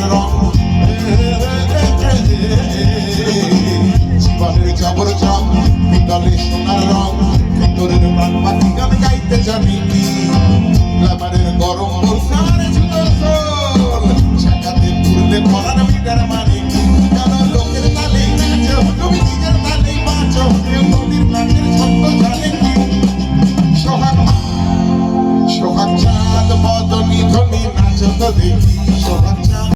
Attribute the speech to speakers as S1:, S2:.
S1: সোনার রং জীবনের জবর জং পিতলের সোনার রং ভিতরের প্রাণ পাখি গান গাইতে জানি কি গ্ল্যামারের গরম বর্ষার ঝুলো সোল শাখাতে পুরলে পড়ার মিটার মানে কি কেন লোকের তালে নাচো তুমি নিজের তালেই বাঁচো নদীর প্রাণের ছন্দ জানে কি সোহাগ সোহাগ চাঁদ বদনি ধ্বনি নাচো তো দেখি সোহাগ